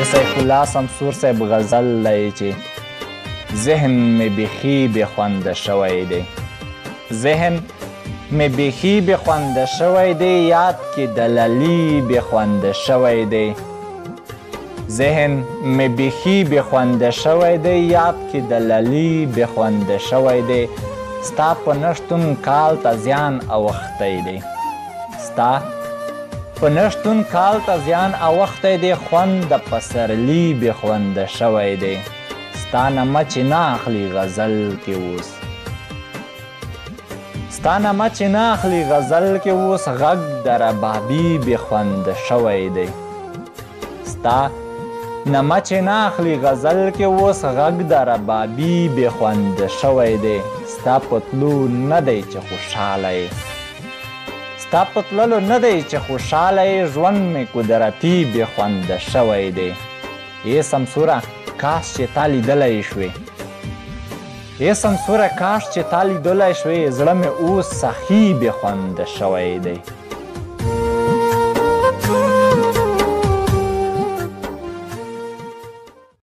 د سیف الله سمسور صاحب غزل دی چې ذهن مې بیخي بې خونده شوی دی ذهن مې بیخي بې خونده شوی دی یاد کې دلالي بې خونده شوی دی ذهن مې بیخي بې خونده شوی دی یاد کې دلالي بې خونده شوی دی ستا په نشتون کال ته زیان اوښتی دی ستا په نشتون کال ته زیان اوښتی دی خوند د پسرلي بې خونده شوی دی ستا نه مچې نه اخلي غزل کې اوس ستا نه مچې نه اخلي غزل کې اوس غږ د ربابي بې خونده شوی دی ستا نه مچې نه اخلي غزل کې اوس غږ د ربابي بې خونده شوی دی ستا په تلو نه دی چې خوشحاله یې ستا په تللو نه دی چې خوشحاله یې ژوند مې قدرتي بې خونده شوی دی ای سمسوره کاش چې تا لیدلی شوې ای سمسوره کاش چې تا لیدلی شوې زړه مې اوس سخي بې خونده شوی دی